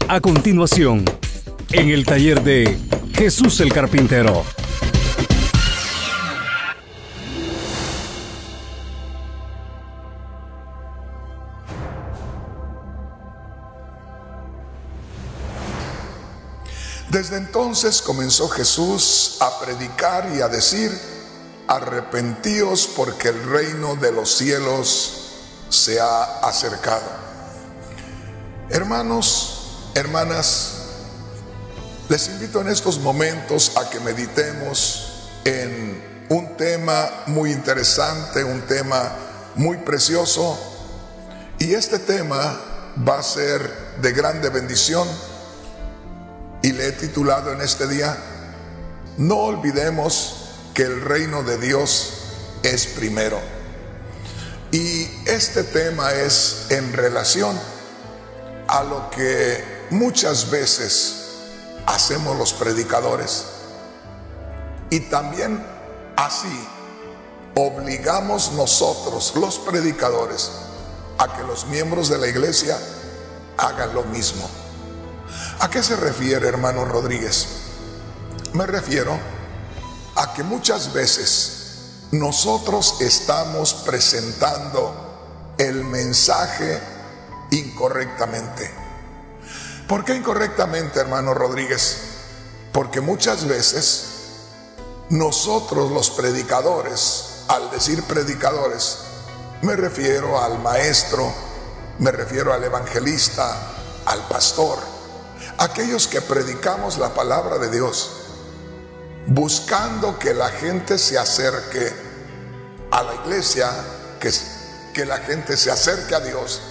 A continuación, en el taller de Jesús el Carpintero. Desde entonces comenzó Jesús a predicar y a decir: arrepentíos porque el reino de los cielos se ha acercado. Hermanos, hermanas, les invito en estos momentos a que meditemos en un tema muy interesante, un tema muy precioso, y este tema va a ser de grande bendición. Y le he titulado en este día: no olvidemos que el reino de Dios es primero. Y este tema es en relación a lo que muchas veces hacemos los predicadores. Y también así obligamos nosotros, los predicadores, a que los miembros de la iglesia hagan lo mismo. ¿A qué se refiere, hermano Rodríguez? Me refiero a que muchas veces nosotros estamos presentando el mensaje incorrectamente. ¿Por qué incorrectamente, hermano Rodríguez? Porque muchas veces nosotros los predicadores, al decir predicadores, me refiero al maestro, me refiero al evangelista, al pastor, aquellos que predicamos la palabra de Dios, buscando que la gente se acerque a la iglesia, que la gente se acerque a Dios.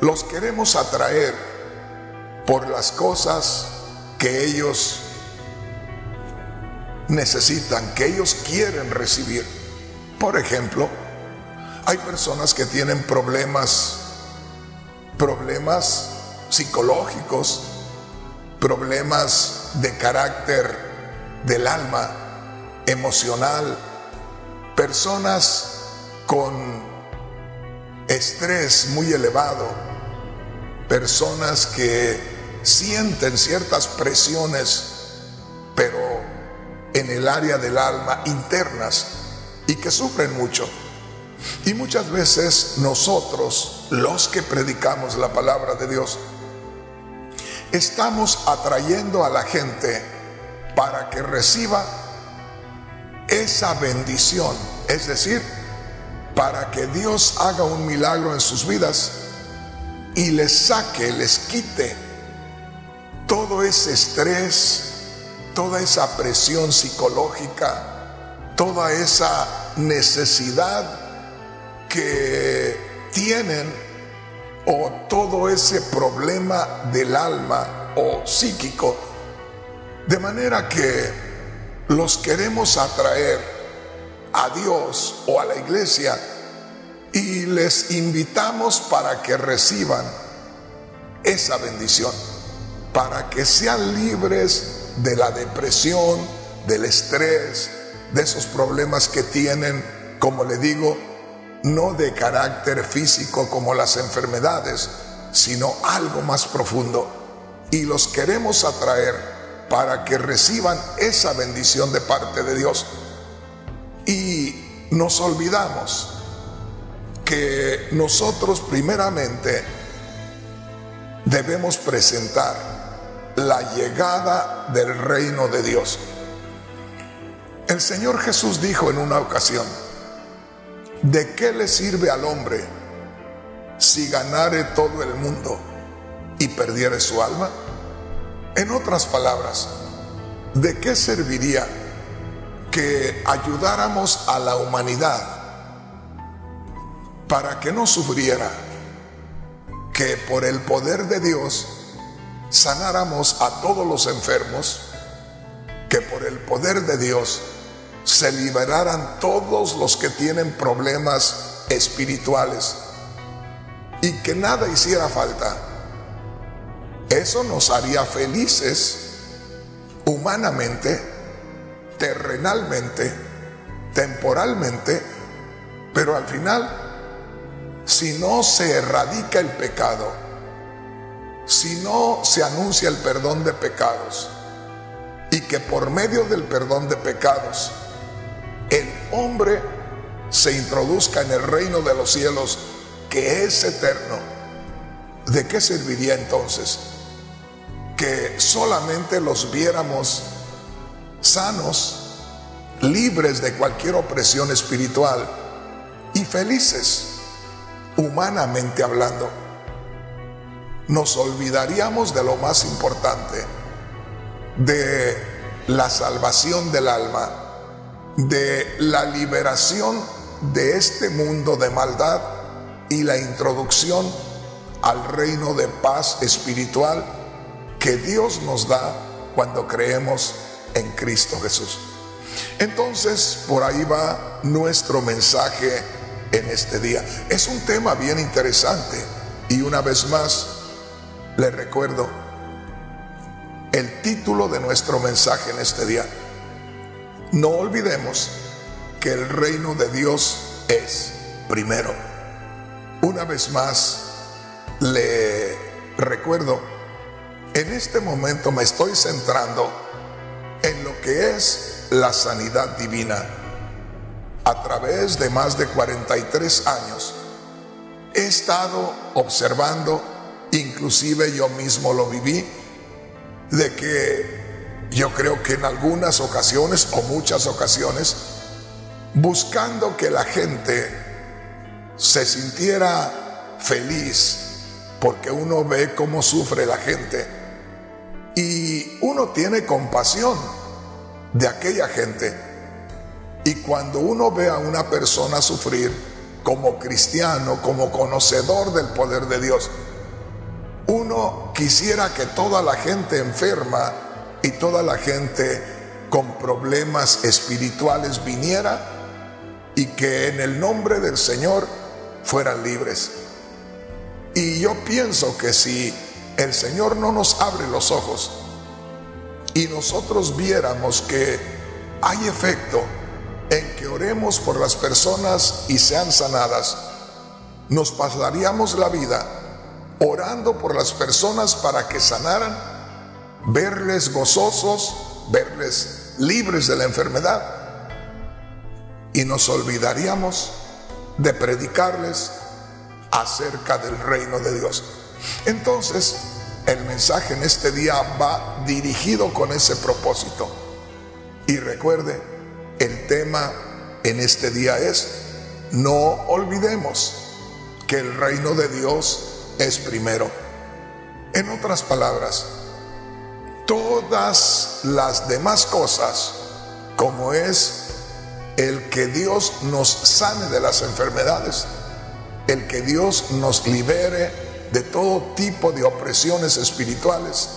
Los queremos atraer por las cosas que ellos necesitan, que ellos quieren recibir. Por ejemplo, hay personas que tienen problemas psicológicos, problemas de carácter del alma, emocional, personas con estrés muy elevado, personas que sienten ciertas presiones, pero en el área del alma, internas, y que sufren mucho. Y muchas veces nosotros, los que predicamos la palabra de Dios, estamos atrayendo a la gente para que reciba esa bendición, es decir, para que Dios haga un milagro en sus vidas y les saque, les quite todo ese estrés, toda esa presión psicológica, toda esa necesidad que tienen, o todo ese problema del alma o psíquico, de manera que los queremos atraer a Dios o a la iglesia y les invitamos para que reciban esa bendición, para que sean libres de la depresión, del estrés, de esos problemas que tienen, como le digo, no de carácter físico como las enfermedades, sino algo más profundo. Y los queremos atraer para que reciban esa bendición de parte de Dios. Y nos olvidamos que nosotros primeramente debemos presentar la llegada del reino de Dios. El Señor Jesús dijo en una ocasión: ¿de qué le sirve al hombre si ganare todo el mundo y perdiere su alma? En otras palabras, ¿de qué serviría que ayudáramos a la humanidad para que no sufriera, que por el poder de Dios sanáramos a todos los enfermos, que por el poder de Dios se liberaran todos los que tienen problemas espirituales y que nada hiciera falta? Eso nos haría felices humanamente, terrenalmente, temporalmente, pero al final si no se erradica el pecado, si no se anuncia el perdón de pecados, y que por medio del perdón de pecados el hombre se introduzca en el reino de los cielos, que es eterno, ¿de qué serviría entonces que solamente los viéramos sanos, libres de cualquier opresión espiritual y felices, humanamente hablando? Nos olvidaríamos de lo más importante, de la salvación del alma, de la liberación de este mundo de maldad y la introducción al reino de paz espiritual que Dios nos da cuando creemos en Cristo Jesús. Entonces, por ahí va nuestro mensaje en este día. Es un tema bien interesante y una vez más les recuerdo el título de nuestro mensaje en este día. No olvidemos que el reino de Dios es primero. Una vez más le recuerdo, en este momento me estoy centrando en lo que es la sanidad divina. A través de más de 43 años he estado observando, inclusive yo mismo lo viví, de que yo creo que en algunas ocasiones o muchas ocasiones, buscando que la gente se sintiera feliz, porque uno ve cómo sufre la gente y uno tiene compasión de aquella gente. Y cuando uno ve a una persona sufrir, como cristiano, como conocedor del poder de Dios, uno quisiera que toda la gente enferma y toda la gente con problemas espirituales viniera y que en el nombre del Señor fueran libres. Y yo pienso que si el Señor no nos abre los ojos y nosotros viéramos que hay efecto en que oremos por las personas y sean sanadas, nos pasaríamos la vida orando por las personas para que sanaran, verles gozosos, verles libres de la enfermedad, y nos olvidaríamos de predicarles acerca del reino de Dios. Entonces, el mensaje en este día va dirigido con ese propósito. Y recuerde, el tema en este día es: no olvidemos que el reino de Dios es primero. En otras palabras, todas las demás cosas, como es el que Dios nos sane de las enfermedades, el que Dios nos libere de todo tipo de opresiones espirituales,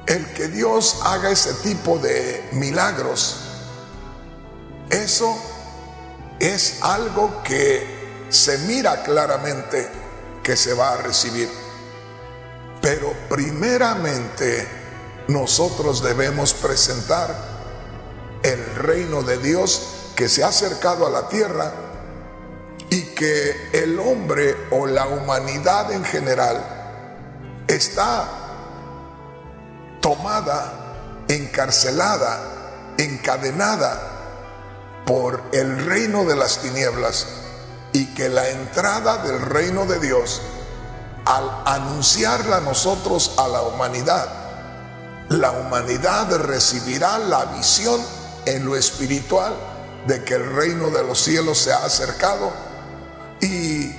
el que Dios haga ese tipo de milagros, eso es algo que se mira claramente que se va a recibir. Pero primeramente nosotros debemos presentar el reino de Dios que se ha acercado a la tierra y que el hombre o la humanidad en general está tomada, encarcelada, encadenada por el reino de las tinieblas, y que la entrada del reino de Dios, al anunciarla nosotros a la humanidad recibirá la visión en lo espiritual de que el reino de los cielos se ha acercado. Y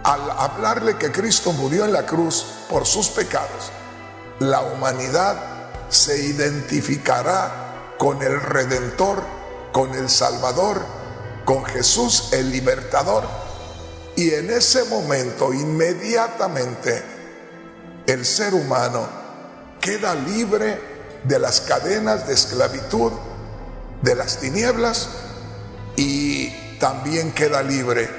al hablarle que Cristo murió en la cruz por sus pecados, la humanidad se identificará con el Redentor, con el Salvador, con Jesús el Libertador, y en ese momento inmediatamente el ser humano queda libre de las cadenas de esclavitud, de las tinieblas, y también queda libre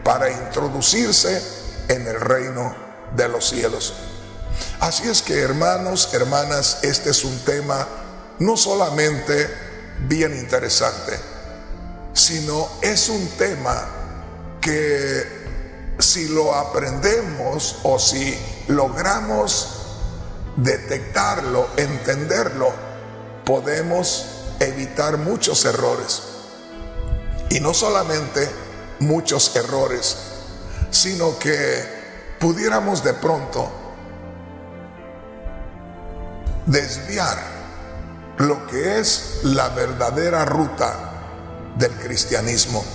para introducirse en el reino de los cielos. Así es que, hermanos, hermanas, este es un tema no solamente bien interesante, sino es un tema que si lo aprendemos o si logramos detectarlo, entenderlo, podemos evitar muchos errores. Y no solamente muchos errores, sino que pudiéramos de pronto desviar lo que es la verdadera ruta del cristianismo.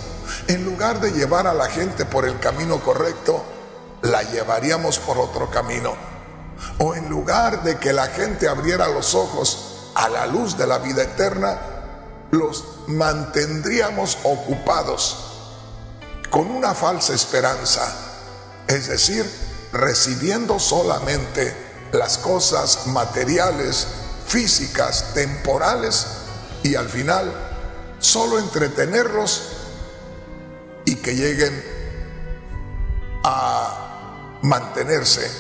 En lugar de llevar a la gente por el camino correcto, la llevaríamos por otro camino. O en lugar de que la gente abriera los ojos a la luz de la vida eterna, los mantendríamos ocupados con una falsa esperanza, es decir, recibiendo solamente las cosas materiales, físicas, temporales, y al final solo entretenerlos y que lleguen a mantenerse,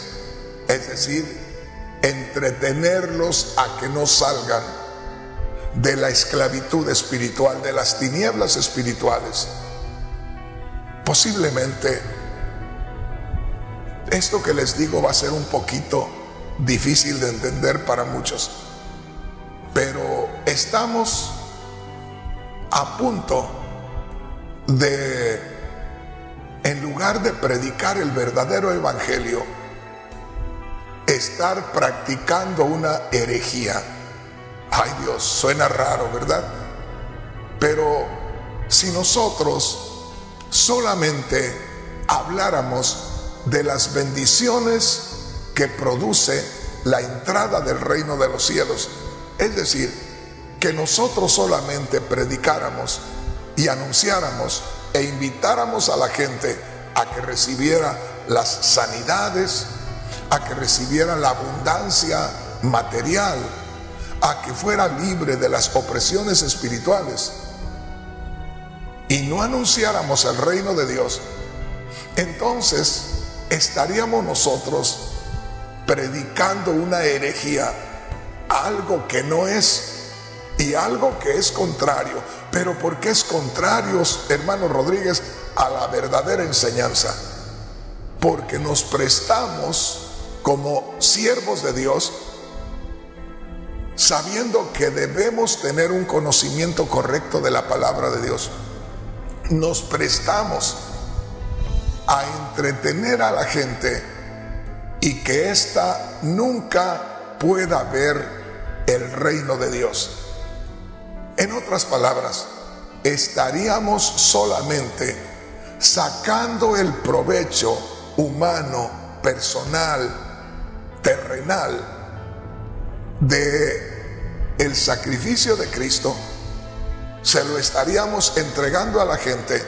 es decir, entretenerlos a que no salgan de la esclavitud espiritual, de las tinieblas espirituales. Posiblemente esto que les digo va a ser un poquito difícil de entender para muchos, pero estamos a punto de, en lugar de predicar el verdadero evangelio, estar practicando una herejía. Ay Dios, suena raro, ¿verdad? Pero si nosotros solamente habláramos de las bendiciones que produce la entrada del reino de los cielos, es decir, que nosotros solamente predicáramos y anunciáramos e invitáramos a la gente a que recibiera las sanidades, a que recibiera la abundancia material, a que fuera libre de las opresiones espirituales, y no anunciáramos el reino de Dios, entonces estaríamos nosotros predicando una herejía, algo que no es y algo que es contrario. Pero ¿por qué es contrario, hermano Rodríguez, a la verdadera enseñanza? Porque nos prestamos como siervos de Dios, sabiendo que debemos tener un conocimiento correcto de la palabra de Dios. Nos prestamos a entretener a la gente y que ésta nunca pueda ver el reino de Dios. En otras palabras, estaríamos solamente sacando el provecho humano, personal, terrenal de el sacrificio de Cristo. Se lo estaríamos entregando a la gente,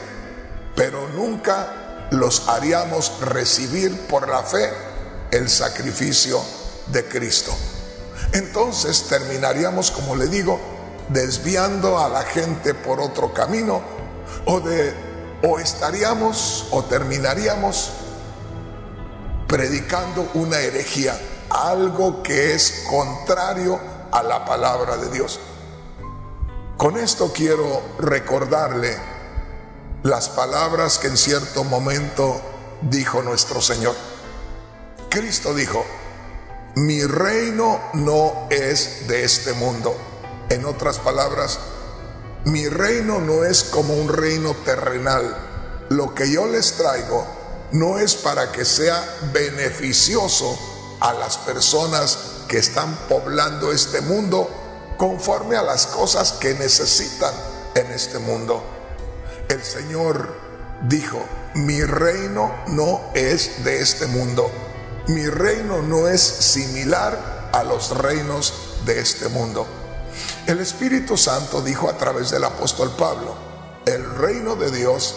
pero nunca los haríamos recibir por la fe el sacrificio de Cristo. Entonces terminaríamos, como le digo, desviando a la gente por otro camino, o estaríamos o terminaríamos predicando una herejía, algo que es contrario a la palabra de Dios. Con esto quiero recordarle las palabras que en cierto momento dijo nuestro Señor. Cristo dijo: mi reino no es de este mundo. En otras palabras, mi reino no es como un reino terrenal. Lo que yo les traigo no es para que sea beneficioso a las personas que están poblando este mundo conforme a las cosas que necesitan en este mundo. El Señor dijo: mi reino no es de este mundo. Mi reino no es similar a los reinos de este mundo. El Espíritu Santo dijo a través del apóstol Pablo: el reino de Dios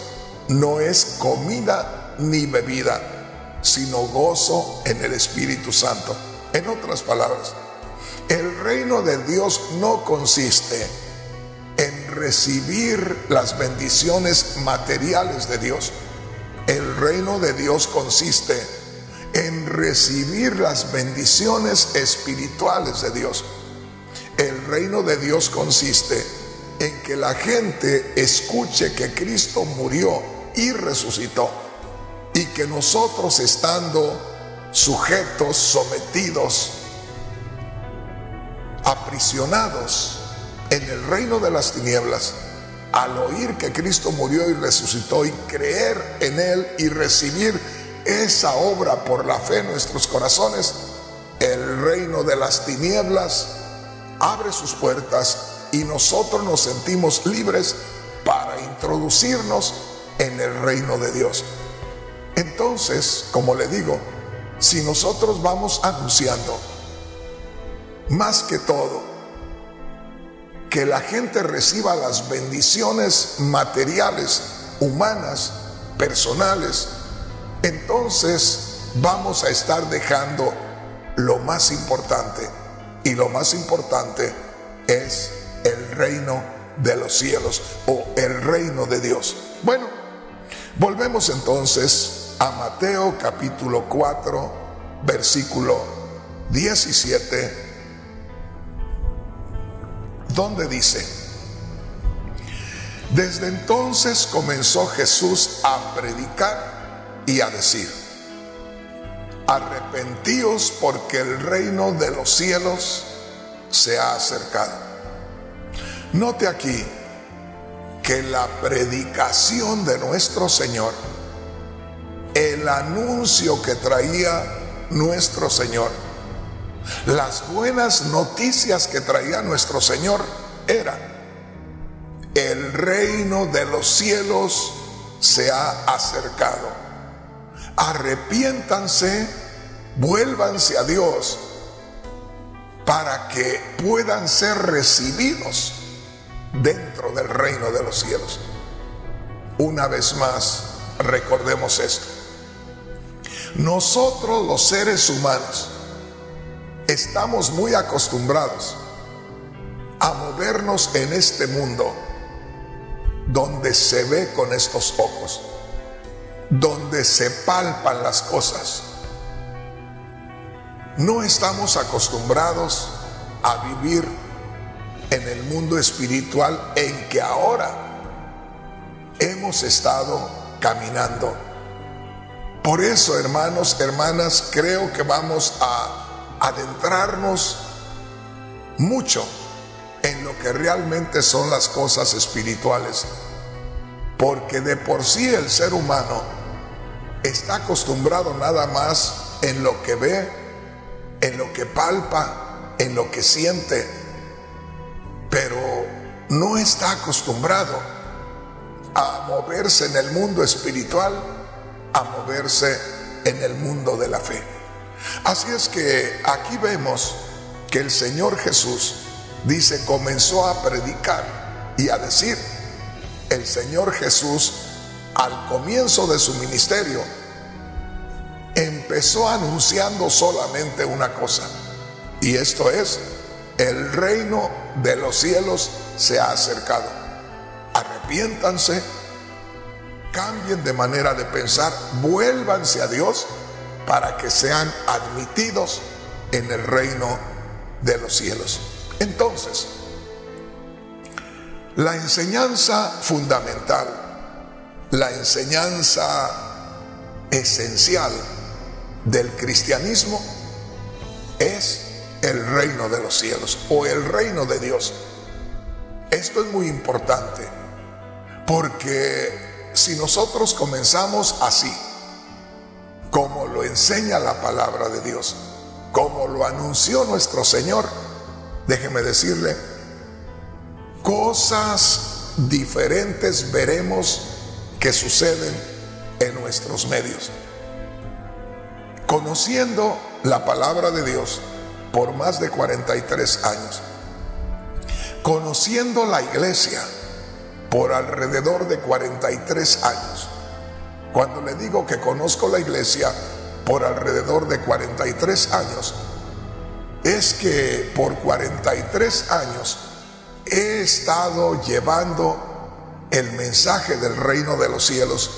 no es comida ni bebida, sino gozo en el Espíritu Santo. En otras palabras, el reino de Dios no consiste en recibir las bendiciones materiales de Dios. El reino de Dios consiste en recibir las bendiciones espirituales de Dios. El reino de Dios consiste en que la gente escuche que Cristo murió y resucitó, y que nosotros, estando sujetos, sometidos, aprisionados en el reino de las tinieblas, al oír que Cristo murió y resucitó y creer en Él y recibir esa obra por la fe en nuestros corazones, el reino de las tinieblas abre sus puertas y nosotros nos sentimos libres para introducirnos en el reino de Dios. Entonces, como le digo, si nosotros vamos anunciando, más que todo, que la gente reciba las bendiciones materiales, humanas, personales, entonces vamos a estar dejando lo más importante, y lo más importante es el reino de los cielos o el reino de Dios. Bueno, volvemos entonces a Mateo capítulo 4, versículo 17, donde dice: desde entonces comenzó Jesús a predicar y a decir: arrepentíos, porque el reino de los cielos se ha acercado. Note aquí que la predicación de nuestro Señor, el anuncio que traía nuestro Señor, las buenas noticias que traía nuestro Señor eran: el reino de los cielos se ha acercado. Arrepiéntanse, vuélvanse a Dios para que puedan ser recibidos dentro del reino de los cielos. Una vez más, recordemos esto. Nosotros, los seres humanos, estamos muy acostumbrados a movernos en este mundo donde se ve con estos ojos, donde se palpan las cosas. No estamos acostumbrados a vivir en el mundo espiritual en que ahora hemos estado caminando. Por eso, hermanos, hermanas, creo que vamos a adentrarnos mucho en lo que realmente son las cosas espirituales, porque de por sí el ser humano está acostumbrado nada más en lo que ve, en lo que palpa, en lo que siente, pero no está acostumbrado a moverse en el mundo espiritual, a moverse en el mundo de la fe. Así es que aquí vemos que el Señor Jesús dice, comenzó a predicar y a decir. El Señor Jesús, al comienzo de su ministerio, empezó anunciando solamente una cosa, y esto es: el reino de los cielos se ha acercado. Arrepiéntanse, cambien de manera de pensar, vuélvanse a Dios para que sean admitidos en el reino de los cielos. Entonces, la enseñanza fundamental, la enseñanza esencial del cristianismo es el reino de los cielos o el reino de Dios. Esto es muy importante, porque si nosotros comenzamos así, como lo enseña la palabra de Dios, como lo anunció nuestro Señor, déjeme decirle, cosas diferentes veremos que suceden en nuestros medios. Conociendo la palabra de Dios por más de 43 años, conociendo la iglesia por alrededor de 43 años. Cuando le digo que conozco la iglesia por alrededor de 43 años, es que por 43 años he estado llevando el mensaje del reino de los cielos.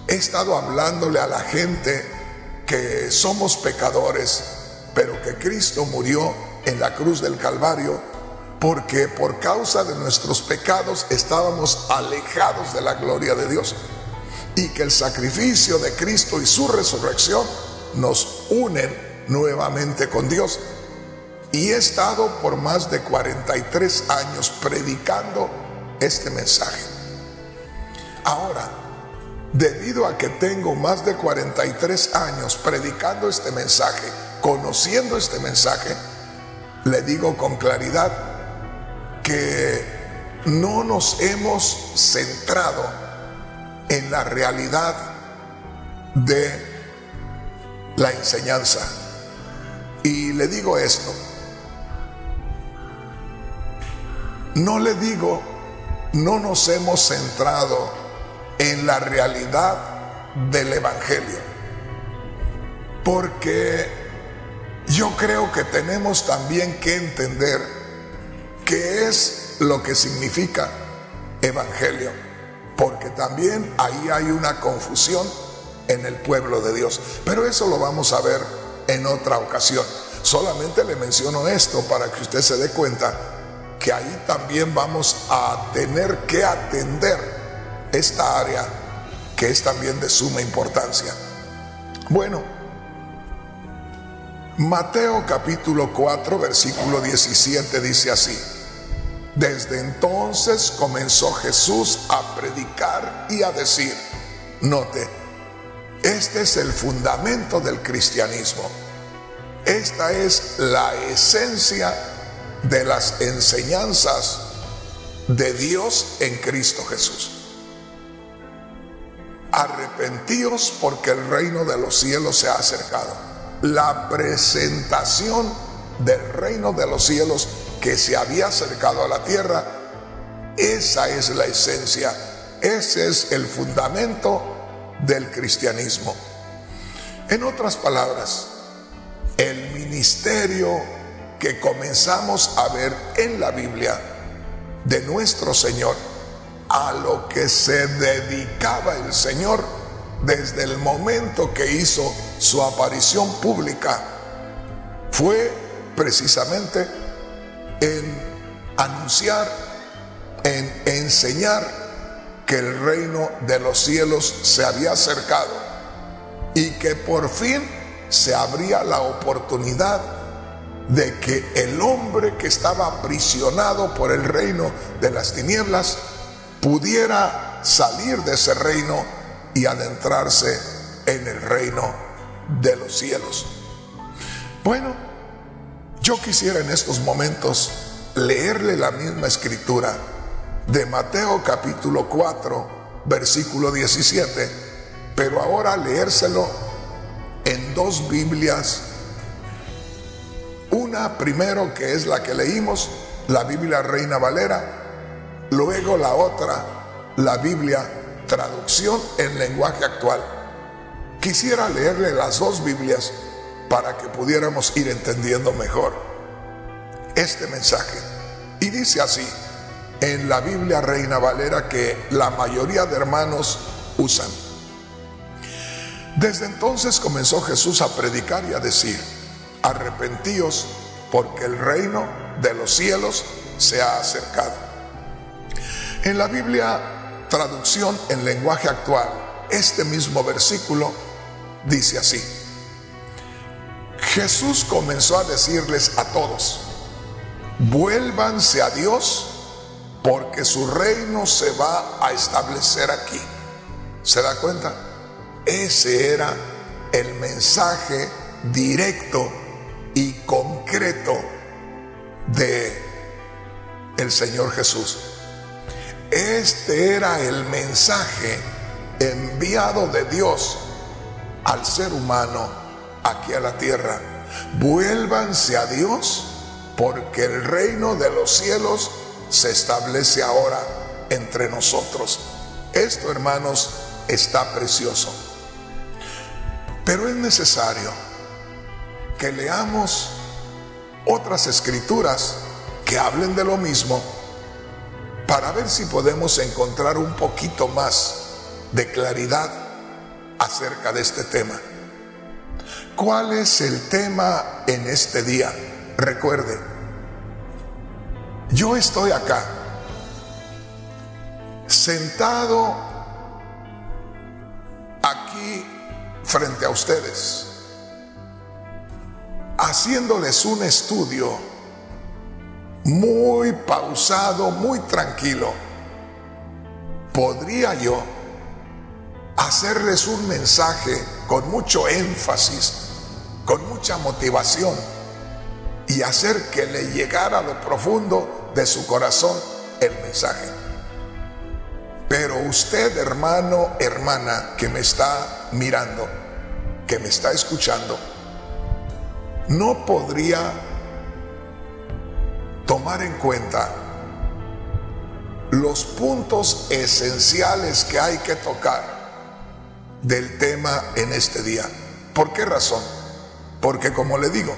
He estado hablándole a la gente que somos pecadores, pero que Cristo murió en la cruz del Calvario, porque por causa de nuestros pecados estábamos alejados de la gloria de Dios. y que el sacrificio de Cristo y su resurrección nos unen nuevamente con Dios. Y he estado por más de 43 años predicando este mensaje. Ahora, debido a que tengo más de 43 años predicando este mensaje, conociendo este mensaje, le digo con claridad que no nos hemos centrado en la realidad de la enseñanza. Y le digo esto, no nos hemos centrado en la realidad del Evangelio, porque yo creo que tenemos también que entender qué es lo que significa Evangelio, porque también ahí hay una confusión en el pueblo de Dios. Pero eso lo vamos a ver en otra ocasión. Solamente le menciono esto para que usted se dé cuenta que ahí también vamos a tener que atender esta área que es también de suma importancia. Bueno, Mateo capítulo 4 versículo 17 dice así: desde entonces comenzó Jesús a predicar y a decir, note, este es el fundamento del cristianismo. Esta es la esencia de las enseñanzas de Dios en Cristo Jesús. Arrepentíos porque el reino de los cielos se ha acercado. La presentación del reino de los cielos que se había acercado a la tierra, esa es la esencia, ese es el fundamento del cristianismo. En otras palabras, el ministerio que comenzamos a ver en la Biblia de nuestro Señor, a lo que se dedicaba el Señor desde el momento que hizo su aparición pública, fue precisamente en anunciar, en enseñar que el reino de los cielos se había acercado y que por fin se abría la oportunidad de que el hombre que estaba aprisionado por el reino de las tinieblas pudiera salir de ese reino y adentrarse en el reino de los cielos. Bueno, yo quisiera en estos momentos leerle la misma escritura de Mateo capítulo 4 versículo 17, pero ahora leérselo en dos Biblias. Una primero, que es la que leímos, la Biblia Reina Valera, luego la otra, la Biblia Traducción en Lenguaje Actual. Quisiera leerle las dos Biblias para que pudiéramos ir entendiendo mejor este mensaje. Y dice así, en la Biblia Reina Valera, que la mayoría de hermanos usan: desde entonces comenzó Jesús a predicar y a decir, arrepentíos porque el reino de los cielos se ha acercado. En la Biblia Traducción en Lenguaje Actual, este mismo versículo dice así: Jesús comenzó a decirles a todos, vuélvanse a Dios porque su reino se va a establecer aquí. ¿Se da cuenta? Ese era el mensaje directo y concreto de el Señor Jesús. Este era el mensaje enviado de Dios al ser humano aquí a la tierra. Vuélvanse a Dios porque el reino de los cielos se establece ahora entre nosotros. Esto, hermanos, está precioso. Pero es necesario que leamos otras escrituras que hablen de lo mismo para ver si podemos encontrar un poquito más de claridad acerca de este tema. ¿Cuál es el tema en este día? Recuerde, yo estoy acá, sentado aquí frente a ustedes, haciéndoles un estudio muy pausado, muy tranquilo. Podría yo hacerles un mensaje con mucho énfasis, con mucha motivación, y hacer que le llegara a lo profundo de su corazón el mensaje. Pero usted, hermano, hermana, que me está mirando, que me está escuchando, no podría tomar en cuenta los puntos esenciales que hay que tocar del tema en este día. ¿Por qué razón? Porque, como le digo,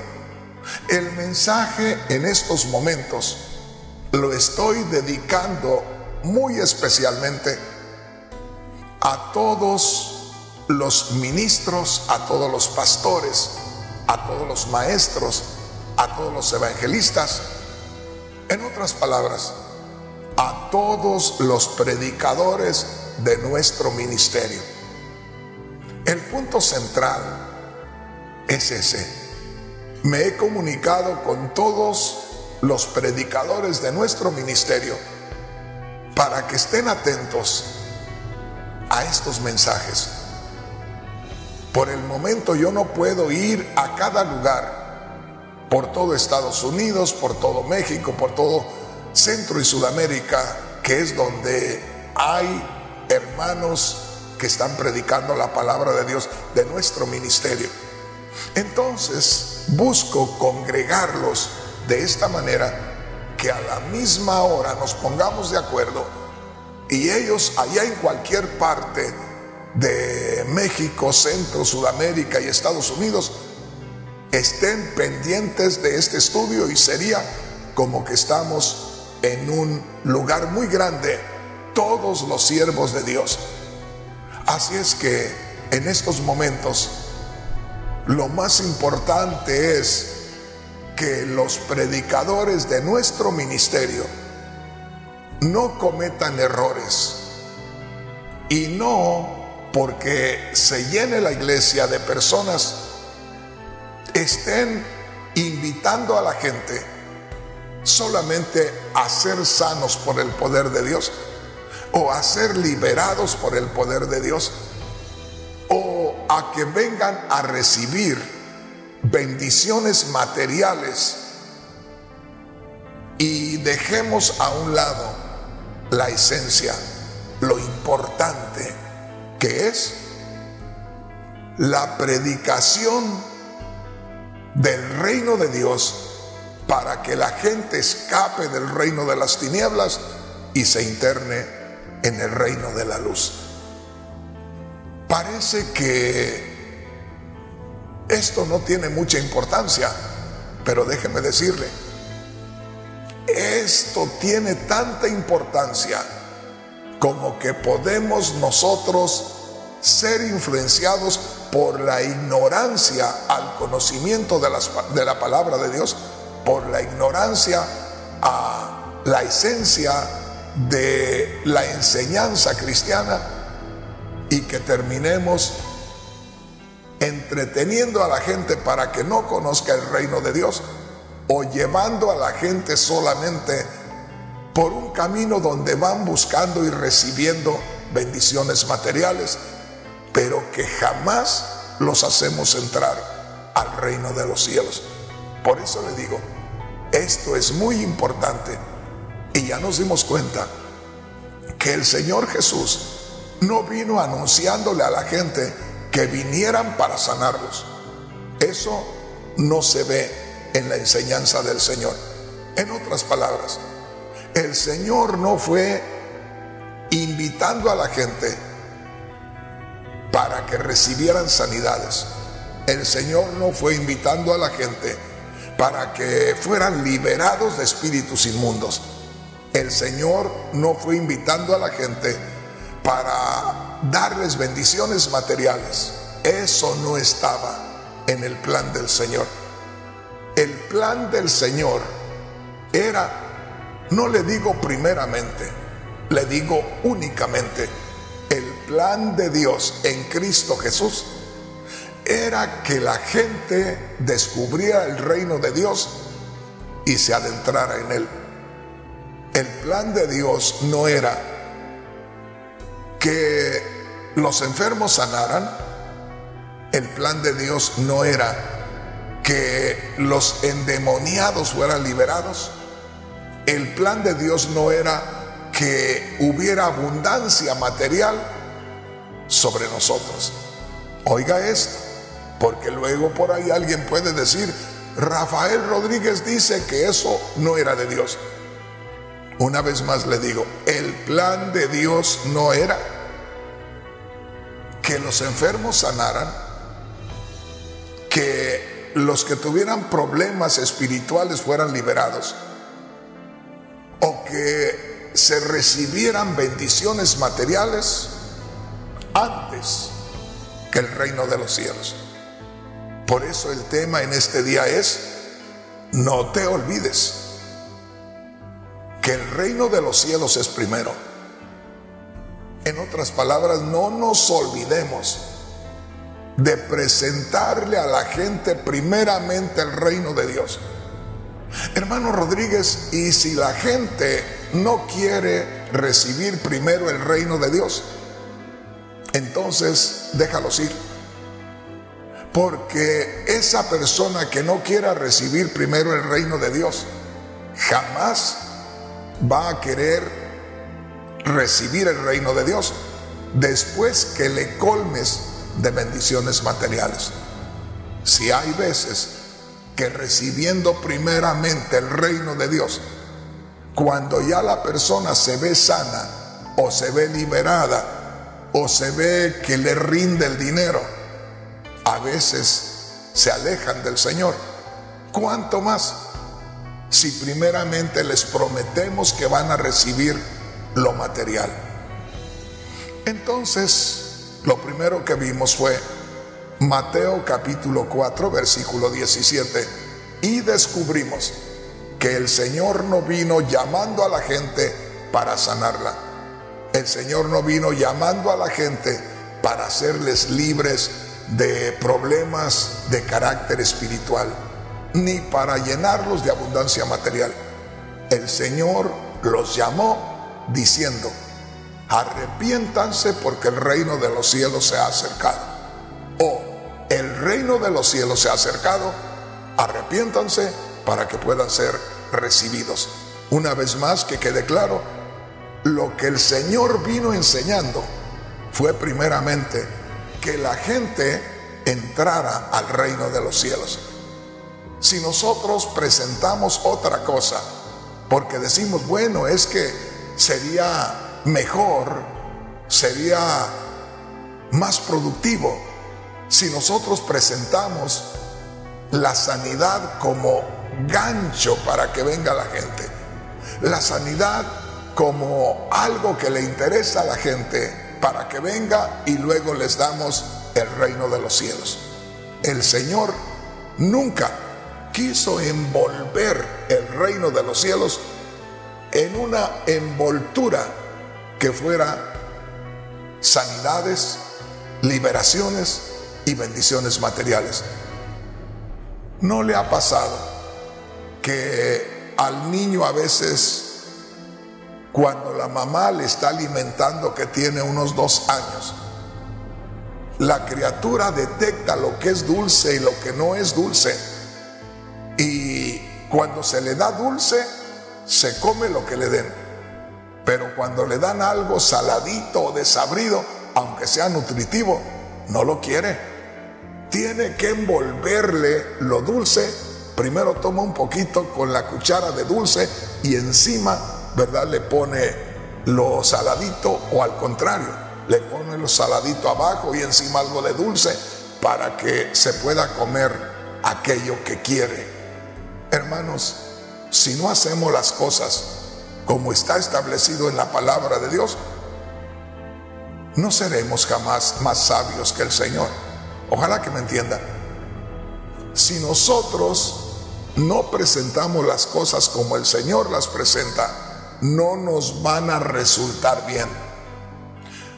el mensaje en estos momentos lo estoy dedicando muy especialmente a todos los ministros, a todos los pastores, a todos los maestros, a todos los evangelistas. En otras palabras, a todos los predicadores de nuestro ministerio. El punto central es ese. Me he comunicado con todos los predicadores de nuestro ministerio para que estén atentos a estos mensajes. Por el momento yo no puedo ir a cada lugar, por todo Estados Unidos, por todo México, por todo Centro y Sudamérica, que es donde hay hermanos que están predicando la palabra de Dios de nuestro ministerio. Entonces busco congregarlos de esta manera, que a la misma hora nos pongamos de acuerdo y ellos allá en cualquier parte de México, Centro, Sudamérica y Estados Unidos estén pendientes de este estudio, y sería como que estamos en un lugar muy grande, todos los siervos de Dios. Así es que en estos momentos lo más importante es que los predicadores de nuestro ministerio no cometan errores, y no porque se llene la iglesia de personas estén invitando a la gente solamente a ser sanos por el poder de Dios, o a ser liberados por el poder de Dios, o a que vengan a recibir bendiciones materiales, y dejemos a un lado la esencia, lo importante que es la predicación del reino de Dios, para que la gente escape del reino de las tinieblas y se interne en el reino de la luz. Parece que esto no tiene mucha importancia, pero déjeme decirle, esto tiene tanta importancia como que podemos nosotros ser influenciados por la ignorancia al conocimiento de la palabra de Dios, por la ignorancia a la esencia de la enseñanza cristiana, y que terminemos entreteniendo a la gente para que no conozca el reino de Dios, o llevando a la gente solamente por un camino donde van buscando y recibiendo bendiciones materiales, pero que jamás los hacemos entrar al reino de los cielos. Por eso le digo, esto es muy importante, y ya nos dimos cuenta que el Señor Jesús no vino anunciándole a la gente que vinieran para sanarlos. Eso no se ve en la enseñanza del Señor. En otras palabras, el Señor no fue invitando a la gente para que recibieran sanidades. El Señor no fue invitando a la gente para que fueran liberados de espíritus inmundos. El Señor no fue invitando a la gente para darles bendiciones materiales. Eso no estaba en el plan del Señor. El plan del Señor era, no le digo primeramente, le digo únicamente, el plan de Dios en Cristo Jesús era que la gente descubriera el reino de Dios y se adentrara en él. El plan de Dios no era que los enfermos sanaran. El plan de Dios no era que los endemoniados fueran liberados. El plan de Dios no era que hubiera abundancia material sobre nosotros. Oiga esto, porque luego por ahí alguien puede decir: Rafael Rodríguez dice que eso no era de Dios. Una vez más le digo, el plan de Dios no era que los enfermos sanaran, que los que tuvieran problemas espirituales fueran liberados, o que se recibieran bendiciones materiales antes que el reino de los cielos. Por eso el tema en este día es: no te olvides que el reino de los cielos es primero. En otras palabras, no nos olvidemos de presentarle a la gente primeramente el reino de Dios. Hermano Rodríguez, ¿y si la gente no quiere recibir primero el reino de Dios? Entonces déjalos ir, porque esa persona que no quiera recibir primero el reino de Dios jamás va a querer recibir el reino de Dios después que le colmes de bendiciones materiales. Si hay veces que recibiendo primeramente el reino de Dios, cuando ya la persona se ve sana o se ve liberada o se ve que le rinde el dinero, a veces se alejan del Señor. ¿Cuánto más si primeramente les prometemos que van a recibir lo material? Entonces, lo primero que vimos fue Mateo capítulo 4, versículo 17, y descubrimos que el Señor no vino llamando a la gente para sanarla. El Señor no vino llamando a la gente para hacerles libres de problemas de carácter espiritual, ni para llenarlos de abundancia material. El Señor los llamó diciendo: arrepiéntanse porque el reino de los cielos se ha acercado. O el reino de los cielos se ha acercado, arrepiéntanse para que puedan ser recibidos. Una vez más, que quede claro, lo que el Señor vino enseñando fue primeramente que la gente entrara al reino de los cielos. Si nosotros presentamos otra cosa, porque decimos, bueno, es que sería mejor, sería más productivo si nosotros presentamos la sanidad como gancho para que venga la gente, la sanidad como algo que le interesa a la gente para que venga, y luego les damos el reino de los cielos. El Señor nunca quiso envolver el reino de los cielos en una envoltura que fuera sanidades, liberaciones y bendiciones materiales. ¿No le ha pasado que al niño a veces, cuando la mamá le está alimentando, que tiene unos 2 años, la criatura detecta lo que es dulce y lo que no es dulce, y cuando se le da dulce se come lo que le den, pero cuando le dan algo saladito o desabrido, aunque sea nutritivo, no lo quiere? Tiene que envolverle lo dulce. Primero toma un poquito con la cuchara de dulce y encima, ¿verdad?, le pone lo saladito, o al contrario, le pone lo saladito abajo y encima algo de dulce para que se pueda comer aquello que quiere. Hermanos, si no hacemos las cosas como está establecido en la palabra de Dios, no seremos jamás más sabios que el Señor. Ojalá que me entiendan. Si nosotros no presentamos las cosas como el Señor las presenta, no nos van a resultar bien.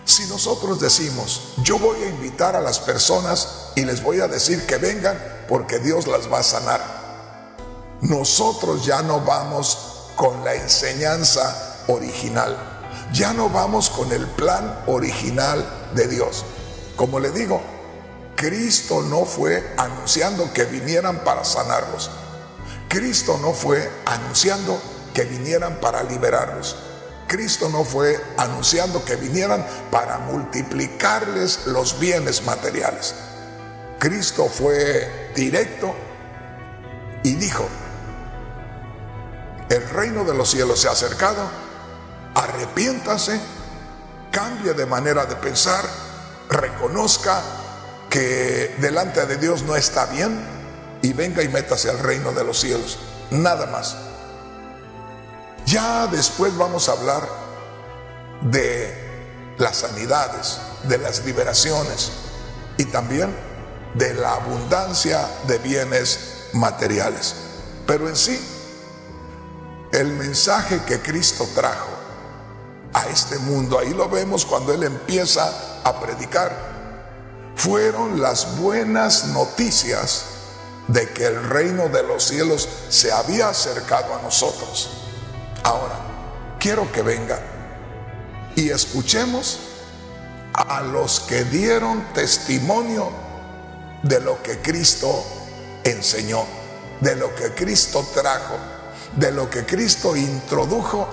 Si nosotros decimos, yo voy a invitar a las personas y les voy a decir que vengan porque Dios las va a sanar, nosotros ya no vamos con la enseñanza original, ya no vamos con el plan original de Dios. Como le digo, Cristo no fue anunciando que vinieran para sanarlos. Cristo no fue anunciando que vinieran para liberarlos. Cristo no fue anunciando que vinieran para multiplicarles los bienes materiales. Cristo fue directo y dijo, el reino de los cielos se ha acercado, arrepiéntase, cambie de manera de pensar, reconozca que delante de Dios no está bien y venga y métase al reino de los cielos. Nada más. Ya después vamos a hablar de las sanidades, de las liberaciones y también de la abundancia de bienes materiales. Pero en sí, el mensaje que Cristo trajo a este mundo, ahí lo vemos cuando Él empieza a predicar, fueron las buenas noticias de que el reino de los cielos se había acercado a nosotros. Ahora, quiero que venga y escuchemos a los que dieron testimonio de lo que Cristo enseñó, de lo que Cristo trajo, de lo que Cristo introdujo,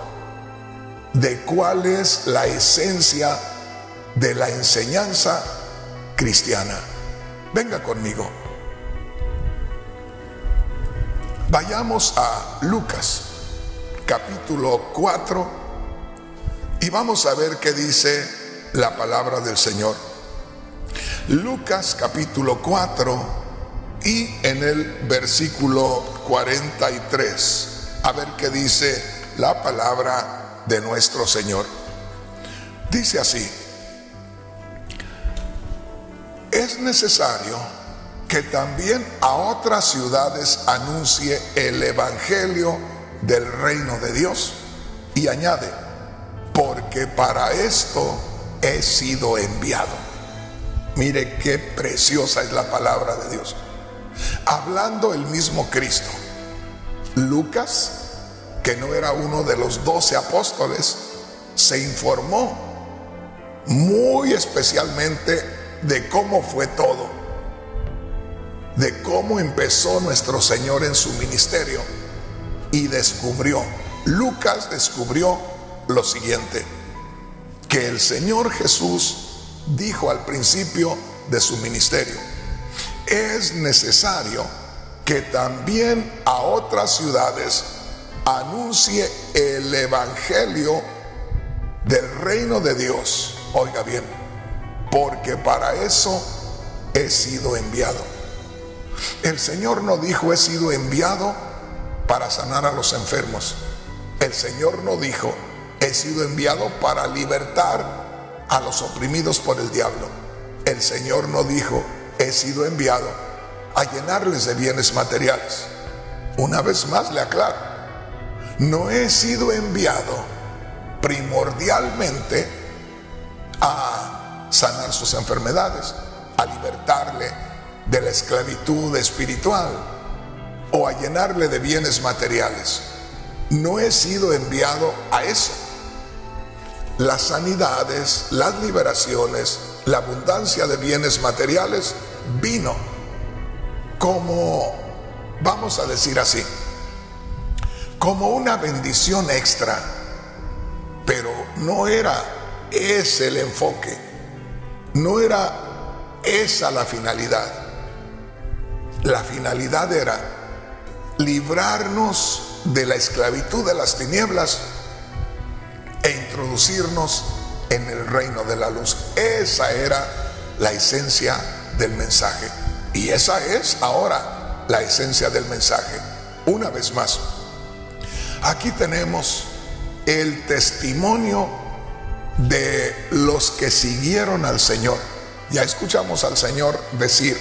de cuál es la esencia de la enseñanza cristiana. Venga conmigo. Vayamos a Lucas, capítulo 4, y vamos a ver qué dice la palabra del Señor. Lucas, capítulo 4, y en el versículo 43. A ver qué dice la palabra de nuestro Señor. Dice así: es necesario que también a otras ciudades anuncie el evangelio del reino de Dios. Y añade, porque para esto he sido enviado. Mire qué preciosa es la palabra de Dios. Hablando el mismo Cristo. Lucas, que no era uno de los 12 apóstoles, se informó muy especialmente de cómo fue todo, de cómo empezó nuestro Señor en su ministerio, y Lucas descubrió lo siguiente, que el Señor Jesús dijo al principio de su ministerio: es necesario que también a otras ciudades anuncie el evangelio del reino de Dios. Oiga bien, porque para eso he sido enviado. El Señor no dijo he sido enviado para sanar a los enfermos. El Señor no dijo he sido enviado para libertar a los oprimidos por el diablo. El Señor no dijo he sido enviado a llenarles de bienes materiales. Una vez más le aclaro, no he sido enviado primordialmente a sanar sus enfermedades, a libertarle de la esclavitud espiritual o a llenarle de bienes materiales. No he sido enviado a eso. Las sanidades, las liberaciones, la abundancia de bienes materiales vino como, vamos a decir así, como una bendición extra, pero no era ese el enfoque, no era esa la finalidad. La finalidad era librarnos de la esclavitud de las tinieblas e introducirnos en el reino de la luz. Esa era la esencia del mensaje. Y esa es ahora la esencia del mensaje. Una vez más, aquí tenemos el testimonio de los que siguieron al Señor. Ya escuchamos al Señor decir: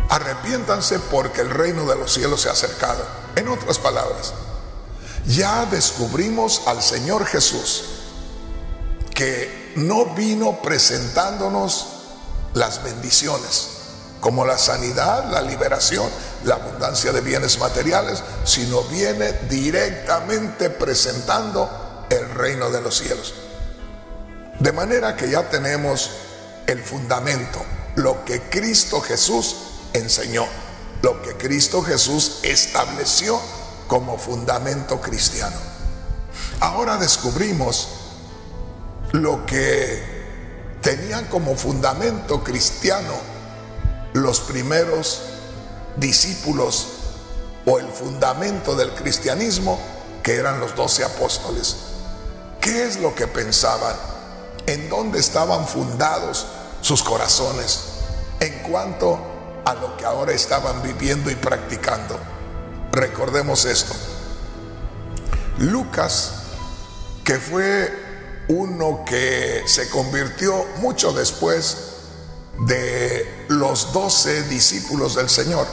arrepiéntanse porque el reino de los cielos se ha acercado. En otras palabras, ya descubrimos al Señor Jesús que no vino presentándonos las bendiciones, como la sanidad, la liberación, la abundancia de bienes materiales, sino viene directamente presentando el reino de los cielos. De manera que ya tenemos el fundamento, lo que Cristo Jesús enseñó, lo que Cristo Jesús estableció como fundamento cristiano. Ahora descubrimos lo que tenían como fundamento cristiano los primeros discípulos, o el fundamento del cristianismo, que eran los 12 apóstoles. ¿Qué es lo que pensaban? ¿En dónde estaban fundados sus corazones en cuanto a lo que ahora estaban viviendo y practicando? Recordemos esto. Lucas, que fue uno que se convirtió mucho después de los 12 discípulos del Señor,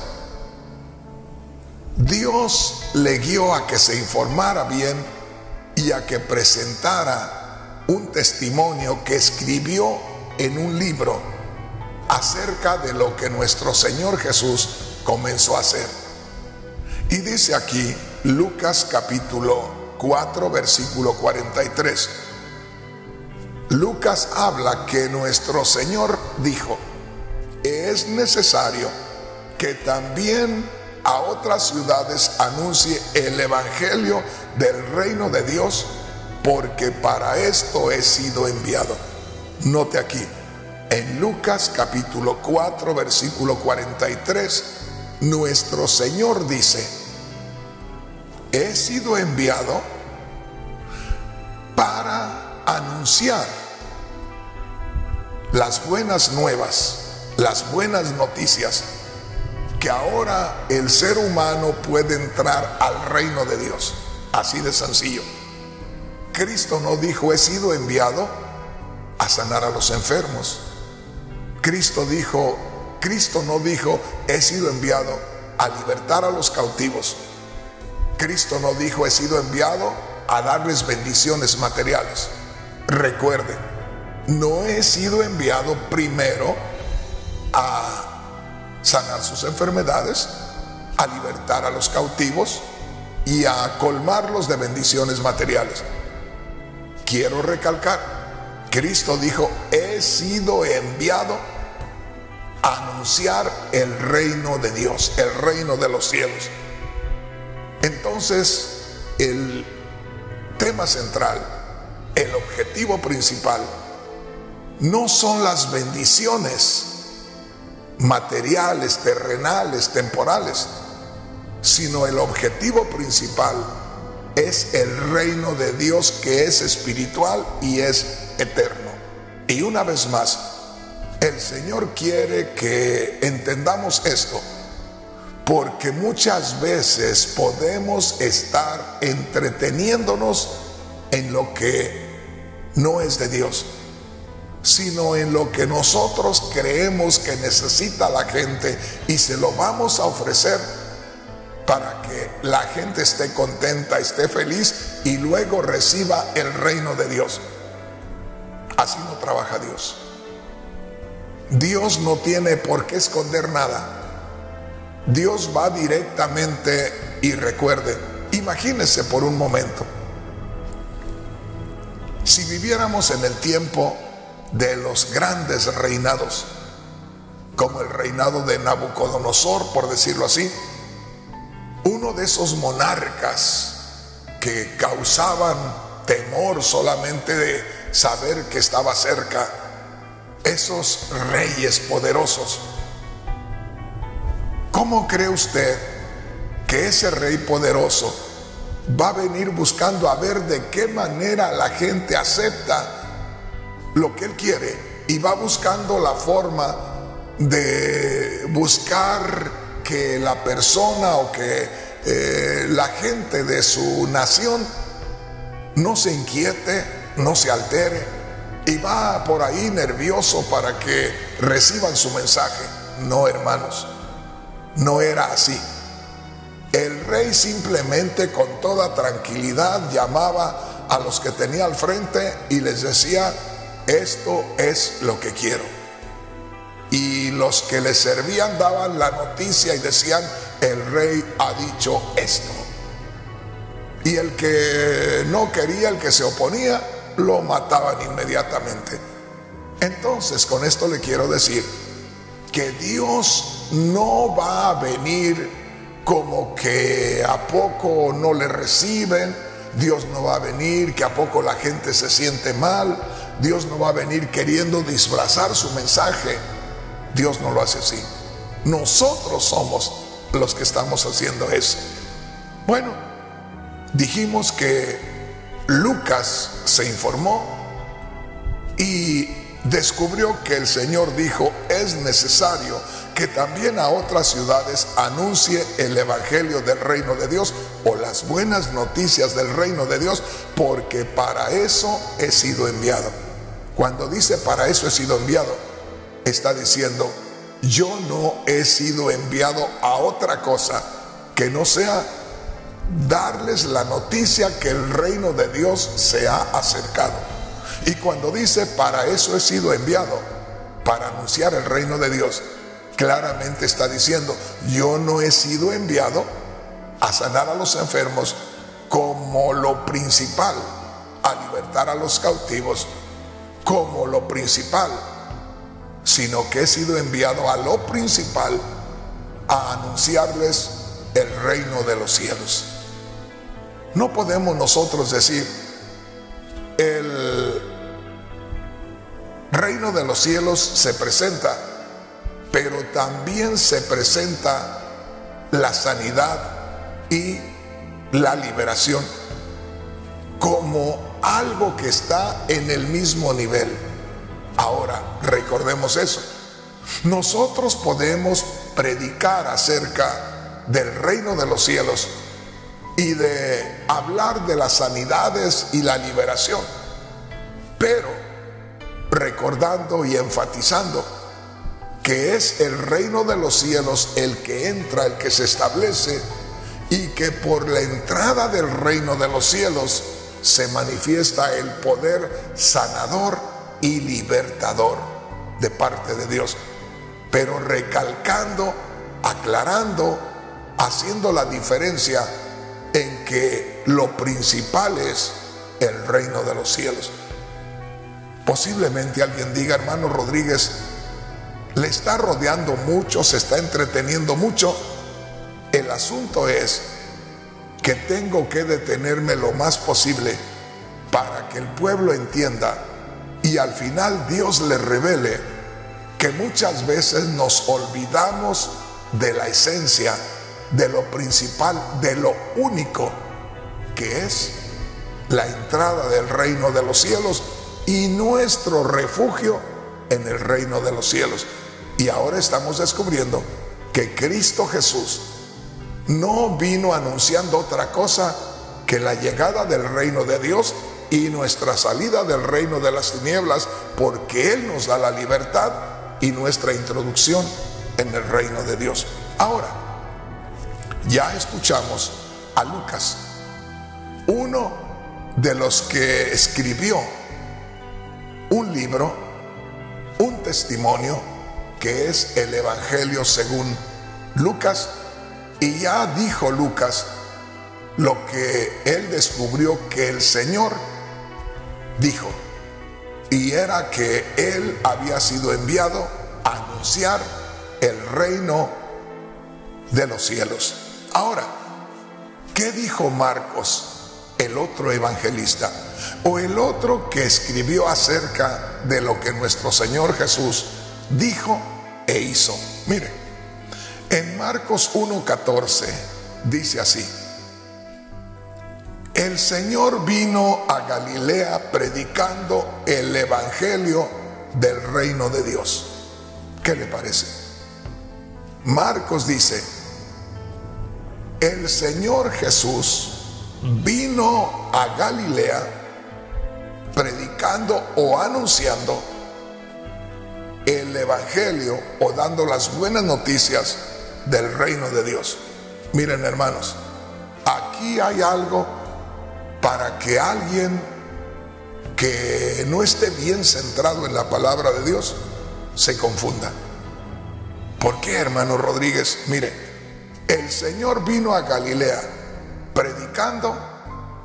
Dios le guió a que se informara bien y a que presentara un testimonio que escribió en un libro acerca de lo que nuestro Señor Jesús comenzó a hacer. Y dice aquí Lucas capítulo 4 versículo 43. Lucas habla que nuestro Señor dijo: es necesario que también a otras ciudades anuncie el evangelio del reino de Dios, porque para esto he sido enviado. Note aquí, en Lucas capítulo 4 versículo 43, nuestro Señor dice: he sido enviado para anunciar las buenas nuevas, las buenas noticias, que ahora el ser humano puede entrar al reino de Dios. Así de sencillo. Cristo no dijo: he sido enviado a sanar a los enfermos. Cristo no dijo: he sido enviado a libertar a los cautivos. Cristo no dijo: he sido enviado a darles bendiciones materiales. Recuerde, no he sido enviado primero a sanar sus enfermedades, a libertar a los cautivos y a colmarlos de bendiciones materiales. Quiero recalcar, Cristo dijo: he sido enviado a anunciar el reino de Dios, el reino de los cielos. Entonces, el tema central, el objetivo principal, no son las bendiciones materiales, terrenales, temporales, sino el objetivo principal es el reino de Dios, que es espiritual y es eterno. Y una vez más, el Señor quiere que entendamos esto, porque muchas veces podemos estar entreteniéndonos en lo que no es de Dios, sino en lo que nosotros creemos que necesita la gente, y se lo vamos a ofrecer para que la gente esté contenta, esté feliz y luego reciba el reino de Dios. Así no trabaja Dios. Dios no tiene por qué esconder nada. Dios va directamente. Y recuerde, imagínese por un momento, si viviéramos en el tiempo de los grandes reinados, como el reinado de Nabucodonosor, por decirlo así, uno de esos monarcas que causaban temor solamente de saber que estaba cerca, esos reyes poderosos. ¿Cómo cree usted que ese rey poderoso va a venir buscando a ver de qué manera la gente acepta lo que él quiere, y va buscando la forma de buscar que la persona o que la gente de su nación no se inquiete, no se altere, y va por ahí nervioso para que reciban su mensaje? No, hermanos, no era así. El rey simplemente con toda tranquilidad llamaba a los que tenía al frente y les decía: esto es lo que quiero. Y los que le servían daban la noticia y decían: el rey ha dicho esto. Y el que no quería, el que se oponía, lo mataban inmediatamente. Entonces, con esto le quiero decir que Dios no va a venir como que a poco no le reciben. Dios no va a venir que a poco la gente se siente mal. Dios no va a venir queriendo disfrazar su mensaje. Dios no lo hace así. Nosotros somos los que estamos haciendo eso. Bueno, dijimos que Lucas se informó y descubrió que el Señor dijo: es necesario que también a otras ciudades anuncie el evangelio del reino de Dios, o las buenas noticias del reino de Dios, porque para eso he sido enviado. Cuando dice para eso he sido enviado, está diciendo: yo no he sido enviado a otra cosa que no sea darles la noticia que el reino de Dios se ha acercado. Y cuando dice para eso he sido enviado, para anunciar el reino de Dios, claramente está diciendo: yo no he sido enviado a sanar a los enfermos como lo principal, a libertar a los cautivos como lo principal, sino que he sido enviado a lo principal, a anunciarles el reino de los cielos. No podemos nosotros decir: el reino de los cielos se presenta, pero también se presenta la sanidad y la liberación como algo que está en el mismo nivel. Ahora, recordemos eso. Nosotros podemos predicar acerca del reino de los cielos y de hablar de las sanidades y la liberación, pero recordando y enfatizando que es el reino de los cielos el que entra, el que se establece, y que por la entrada del reino de los cielos se manifiesta el poder sanador y libertador de parte de Dios, pero recalcando, aclarando, haciendo la diferencia en que lo principal es el reino de los cielos. Posiblemente alguien diga: hermano Rodríguez, le está rodeando mucho, se está entreteniendo mucho. El asunto es que tengo que detenerme lo más posible para que el pueblo entienda y al final Dios le revele que muchas veces nos olvidamos de la esencia, de lo principal, de lo único que es la entrada del reino de los cielos y nuestro refugio en el reino de los cielos. Y ahora estamos descubriendo que Cristo Jesús no vino anunciando otra cosa que la llegada del reino de Dios y nuestra salida del reino de las tinieblas, porque Él nos da la libertad y nuestra introducción en el reino de Dios. Ahora, ya escuchamos a Lucas, uno de los que escribió un libro, un testimonio, que es el Evangelio según Lucas. Y ya dijo Lucas lo que él descubrió que el Señor dijo, y era que él había sido enviado a anunciar el reino de los cielos. Ahora, ¿qué dijo Marcos, el otro evangelista, o el otro que escribió acerca de lo que nuestro Señor Jesús dijo e hizo? Mire, en Marcos 1:14 dice así: el Señor vino a Galilea predicando el evangelio del reino de Dios. ¿Qué le parece? Marcos dice: el Señor Jesús vino a Galilea predicando o anunciando el evangelio o dando las buenas noticias del reino de Dios. Miren, hermanos, aquí hay algo para que alguien que no esté bien centrado en la palabra de Dios se confunda. ¿Por qué, hermano Rodríguez? Mire, el Señor vino a Galilea predicando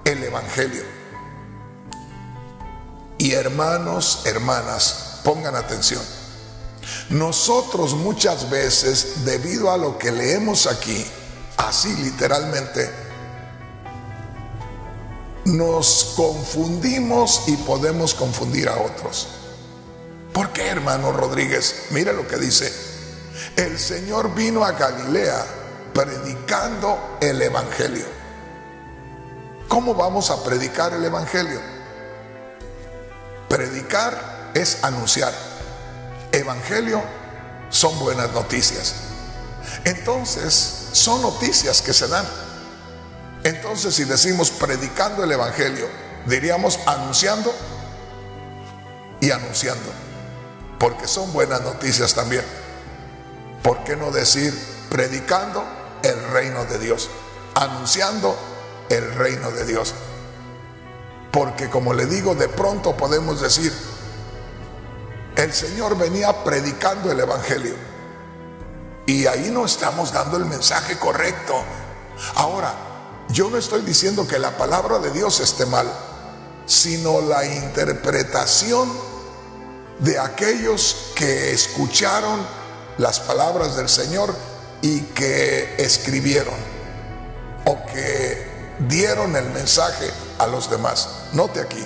el Evangelio. Y hermanos, hermanas, pongan atención. Nosotros muchas veces, debido a lo que leemos aquí, así literalmente, nos confundimos y podemos confundir a otros. ¿Por qué, hermano Rodríguez? Mira lo que dice. El Señor vino a Galilea predicando el Evangelio. ¿Cómo vamos a predicar el Evangelio? Predicar es anunciar. Evangelio son buenas noticias. Entonces, son noticias que se dan. Entonces, si decimos predicando el Evangelio, diríamos anunciando y anunciando, porque son buenas noticias también. ¿Por qué no decir predicando el reino de Dios, anunciando el reino de Dios? Porque, como le digo, de pronto podemos decir, el Señor venía predicando el Evangelio, y ahí no estamos dando el mensaje correcto. Ahora, yo no estoy diciendo que la palabra de Dios esté mal, sino la interpretación de aquellos que escucharon las palabras del Señor y que escribieron o que dieron el mensaje a los demás. Note aquí,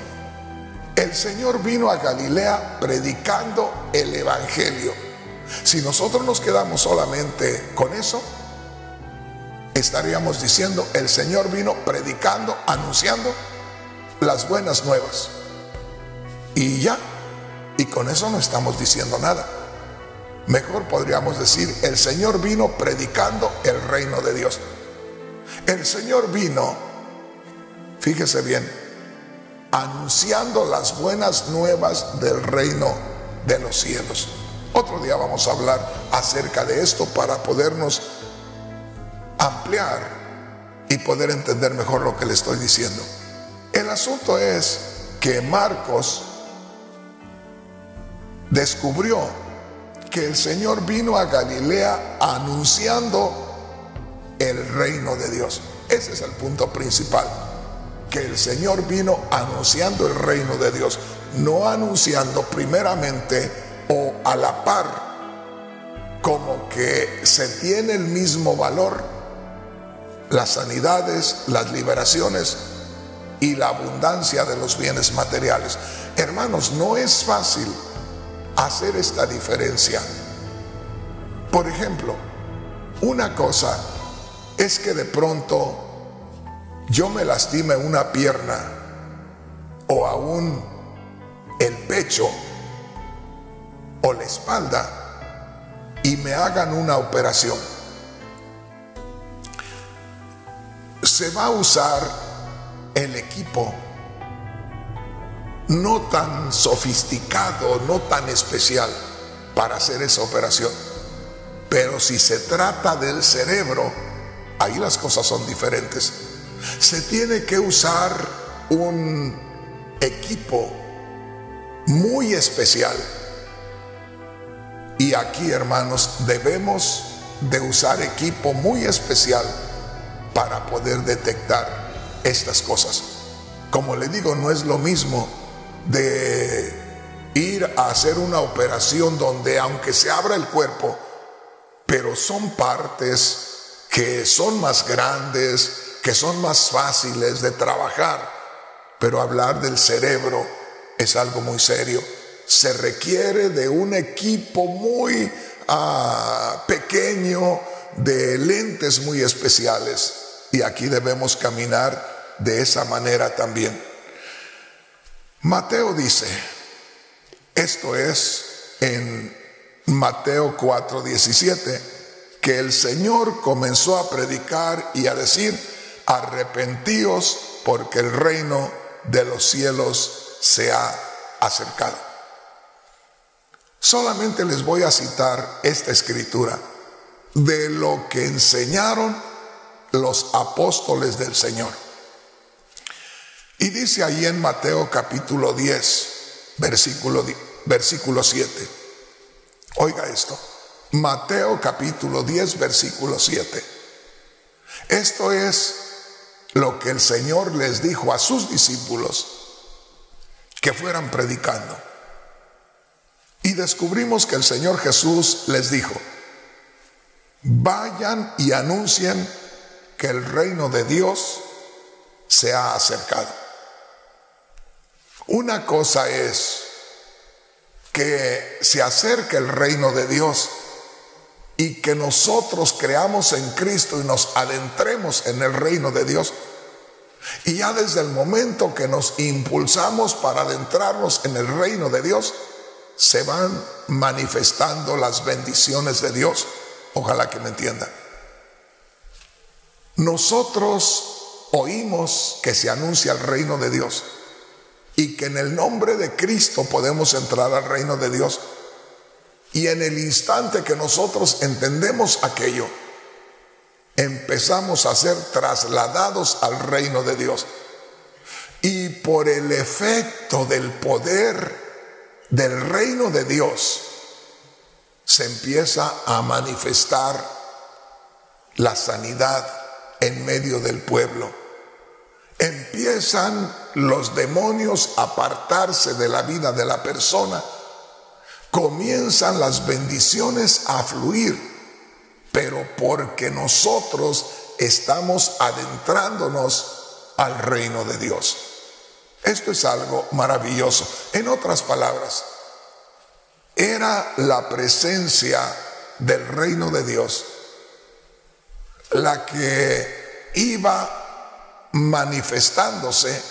el Señor vino a Galilea predicando el Evangelio. Si nosotros nos quedamos solamente con eso, estaríamos diciendo, el Señor vino predicando, anunciando las buenas nuevas. Y ya, y con eso no estamos diciendo nada. Mejor podríamos decir, el Señor vino predicando el reino de Dios. El Señor vino, fíjese bien, anunciando las buenas nuevas del reino de los cielos. Otro día vamos a hablar acerca de esto para podernos ampliar y poder entender mejor lo que le estoy diciendo. El asunto es que Marcos descubrió que el Señor vino a Galilea anunciando el reino de Dios. Ese es el punto principal, que el Señor vino anunciando el reino de Dios, no anunciando primeramente o a la par, como que se tiene el mismo valor las sanidades, las liberaciones y la abundancia de los bienes materiales. Hermanos, no es fácil hacer esta diferencia. Por ejemplo, una cosa es que de pronto yo me lastime una pierna o aún el pecho o la espalda y me hagan una operación. Se va a usar el equipo no tan sofisticado, no tan especial para hacer esa operación. Pero si se trata del cerebro, ahí las cosas son diferentes. Se tiene que usar un equipo muy especial. Y aquí, hermanos, debemos de usar equipo muy especial para poder detectar estas cosas. Como le digo, no es lo mismo de ir a hacer una operación donde, aunque se abra el cuerpo, pero son partes que son más grandes, que son más fáciles de trabajar. Pero hablar del cerebro es algo muy serio. Se requiere de un equipo muy pequeño, de lentes muy especiales. Y aquí debemos caminar de esa manera también. Mateo dice, esto es en Mateo 4:17, que el Señor comenzó a predicar y a decir, arrepentíos porque el reino de los cielos se ha acercado. Solamente les voy a citar esta escritura de lo que enseñaron los apóstoles del Señor. Y dice ahí en Mateo capítulo 10, versículo 7. Oiga esto. Mateo capítulo 10, versículo 7. Esto es lo que el Señor les dijo a sus discípulos que fueran predicando. Y descubrimos que el Señor Jesús les dijo: vayan y anuncien que el reino de Dios se ha acercado. Una cosa es que se acerque el reino de Dios y que nosotros creamos en Cristo y nos adentremos en el reino de Dios. Y ya desde el momento que nos impulsamos para adentrarnos en el reino de Dios, se van manifestando las bendiciones de Dios. Ojalá que me entiendan. Nosotros oímos que se anuncia el reino de Dios y que en el nombre de Cristo podemos entrar al reino de Dios. Y en el instante que nosotros entendemos aquello, empezamos a ser trasladados al reino de Dios. Y por el efecto del poder del reino de Dios, se empieza a manifestar la sanidad en medio del pueblo. Empiezan los demonios a apartarse de la vida de la persona. Comienzan las bendiciones a fluir, pero porque nosotros estamos adentrándonos al reino de Dios. Esto es algo maravilloso. En otras palabras, era la presencia del reino de Dios la que iba manifestándose.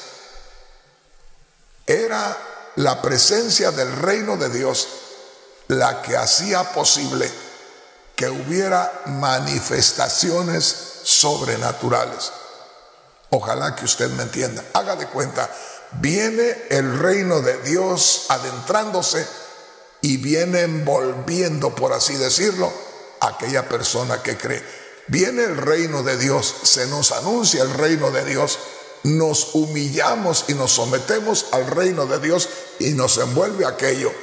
Era la presencia del reino de Dios la que hacía posible que hubiera manifestaciones sobrenaturales. Ojalá que usted me entienda. Haga de cuenta, viene el reino de Dios adentrándose y viene envolviendo, por así decirlo, a aquella persona que cree. Viene el reino de Dios, se nos anuncia el reino de Dios, nos humillamos y nos sometemos al reino de Dios y nos envuelve aquello.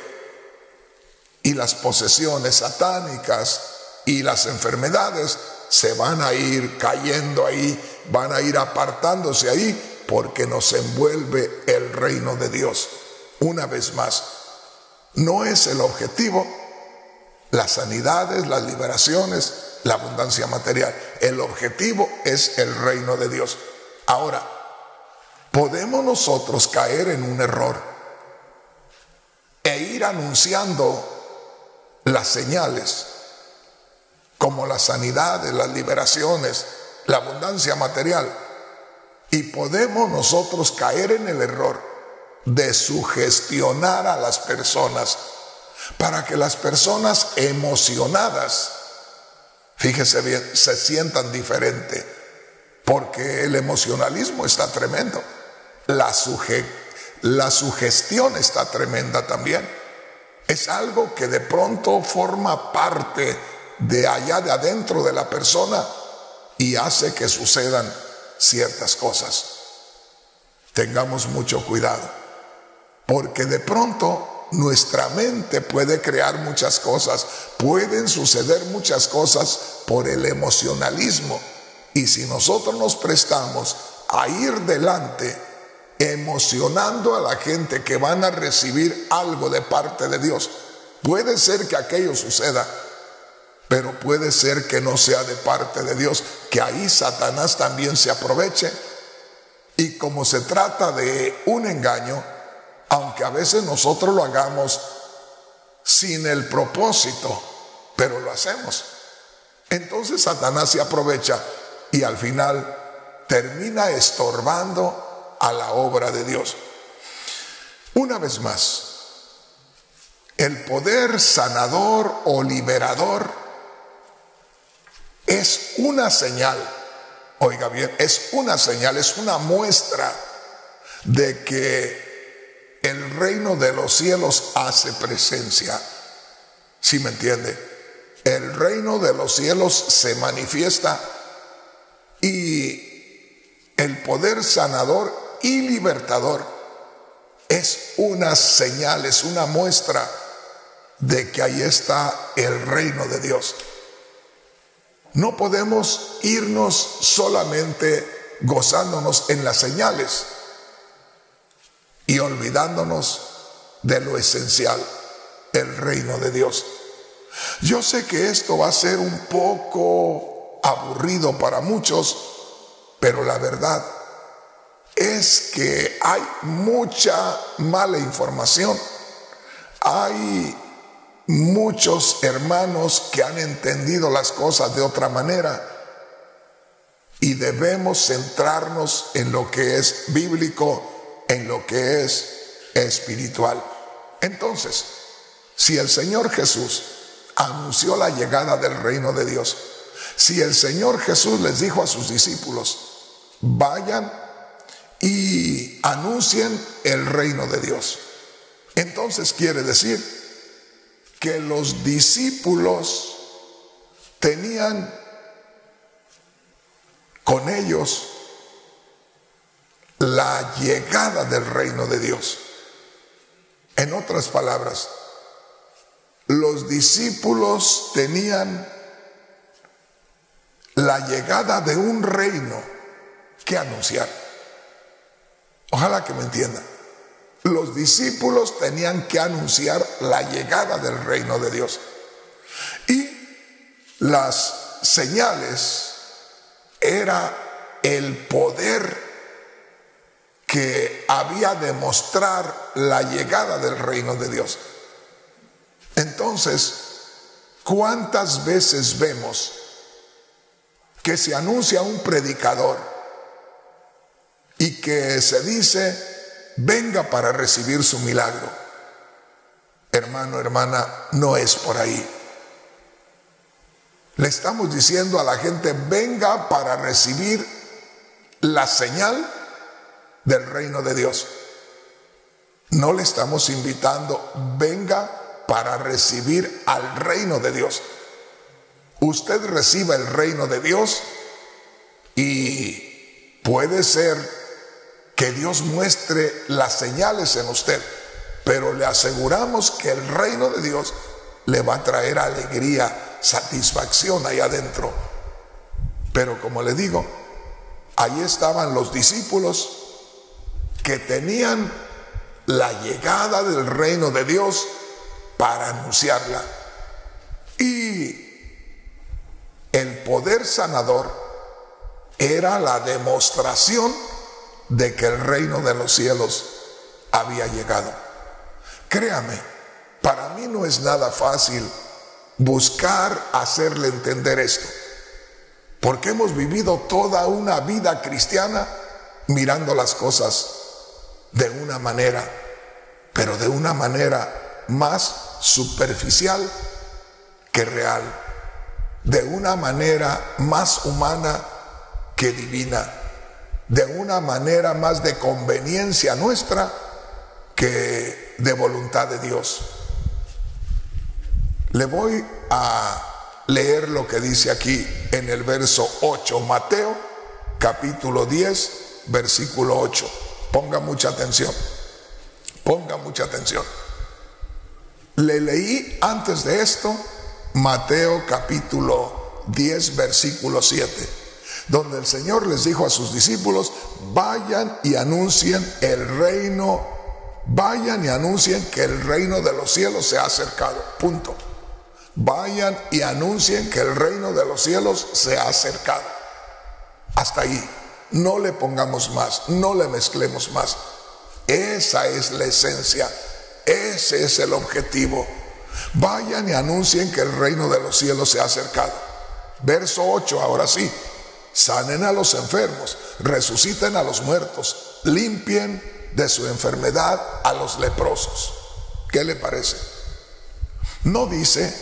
Y las posesiones satánicas y las enfermedades se van a ir cayendo ahí, van a ir apartándose ahí, porque nos envuelve el reino de Dios. Una vez más, no es el objetivo las sanidades, las liberaciones, la abundancia material. El objetivo es el reino de Dios. Ahora, podemos nosotros caer en un error e ir anunciando las señales, como las sanidades, las liberaciones, la abundancia material, y podemos nosotros caer en el error de sugestionar a las personas para que las personas emocionadas, fíjese bien, se sientan diferente, porque el emocionalismo está tremendo, la sugestión está tremenda también. Es algo que de pronto forma parte de allá de adentro de la persona y hace que sucedan ciertas cosas. Tengamos mucho cuidado, porque de pronto nuestra mente puede crear muchas cosas, pueden suceder muchas cosas por el emocionalismo, y si nosotros nos prestamos a ir delante emocionando a la gente que van a recibir algo de parte de Dios, puede ser que aquello suceda, pero puede ser que no sea de parte de Dios, que ahí Satanás también se aproveche. Y como se trata de un engaño, aunque a veces nosotros lo hagamos sin el propósito, pero lo hacemos, entonces Satanás se aprovecha y al final termina estorbando a la obra de Dios. Una vez más, el poder sanador o liberador es una señal, oiga bien, es una señal, es una muestra de que el reino de los cielos hace presencia. ¿Sí me entiende? El reino de los cielos se manifiesta y el poder sanador y libertador, es una señal, es una muestra de que ahí está el reino de Dios. No podemos irnos solamente gozándonos en las señales y olvidándonos de lo esencial, el reino de Dios. Yo sé que esto va a ser un poco aburrido para muchos, pero la verdad es que hay mucha mala información. Hay muchos hermanos que han entendido las cosas de otra manera y debemos centrarnos en lo que es bíblico, en lo que es espiritual. Entonces, si el Señor Jesús anunció la llegada del reino de Dios, si el Señor Jesús les dijo a sus discípulos, vayan y anuncien el reino de Dios, entonces quiere decir que los discípulos tenían con ellos la llegada del reino de Dios. En otras palabras, los discípulos tenían la llegada de un reino que anunciar. Ojalá que me entiendan. Los discípulos tenían que anunciar la llegada del reino de Dios. Y las señales era el poder que había de mostrar la llegada del reino de Dios. Entonces, ¿cuántas veces vemos que se anuncia un predicador y que se dice, venga para recibir su milagro? Hermano, hermana, no es por ahí. Le estamos diciendo a la gente, venga para recibir la señal del reino de Dios. No le estamos invitando, venga para recibir al reino de Dios. Usted reciba el reino de Dios y puede ser que Dios muestre las señales en usted, pero le aseguramos que el reino de Dios le va a traer alegría, satisfacción ahí adentro. Pero como le digo, ahí estaban los discípulos que tenían la llegada del reino de Dios para anunciarla. Y el poder sanador era la demostración de que el reino de los cielos había llegado. Créame, para mí no es nada fácil buscar hacerle entender esto, porque hemos vivido toda una vida cristiana mirando las cosas de una manera, pero de una manera más superficial que real, de una manera más humana que divina, de una manera más de conveniencia nuestra que de voluntad de Dios. Le voy a leer lo que dice aquí en el verso 8, Mateo capítulo 10, versículo 8. Ponga mucha atención, ponga mucha atención. Le leí antes de esto Mateo capítulo 10, versículo 7, donde el Señor les dijo a sus discípulos, vayan y anuncien el reino, vayan y anuncien que el reino de los cielos se ha acercado, punto. Vayan y anuncien que el reino de los cielos se ha acercado. Hasta ahí. No le pongamos más, no le mezclemos más. Esa es la esencia, ese es el objetivo. Vayan y anuncien que el reino de los cielos se ha acercado. Verso 8, ahora sí. Sanen a los enfermos, resuciten a los muertos, limpien de su enfermedad a los leprosos. ¿Qué le parece? No dice,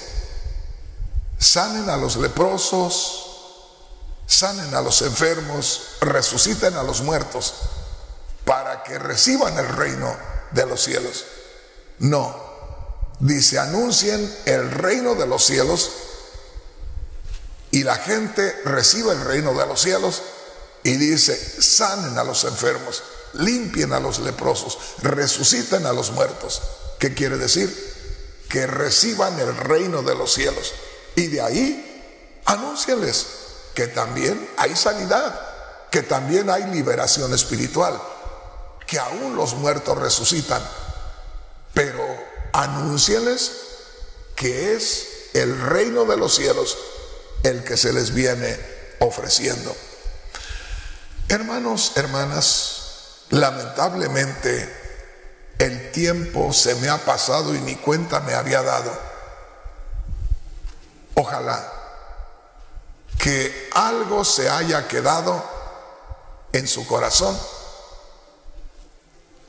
sanen a los leprosos, sanen a los enfermos, resuciten a los muertos para que reciban el reino de los cielos. No, dice, anuncien el reino de los cielos y la gente recibe el reino de los cielos y dice, sanen a los enfermos. limpien a los leprosos, resuciten a los muertos. ¿Qué quiere decir? Que reciban el reino de los cielos. Y de ahí, anúncienles que también hay sanidad, que también hay liberación espiritual, que aún los muertos resucitan. Pero anúncienles que es el reino de los cielos el que se les viene ofreciendo. Hermanos, hermanas, lamentablemente el tiempo se me ha pasado y ni cuenta me había dado. Ojalá que algo se haya quedado en su corazón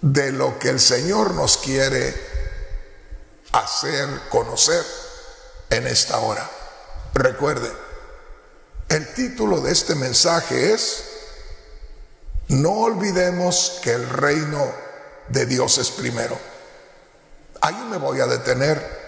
de lo que el Señor nos quiere hacer conocer en esta hora. Recuerde, el título de este mensaje es: no olvidemos que el reino de Dios es primero. Ahí me voy a detener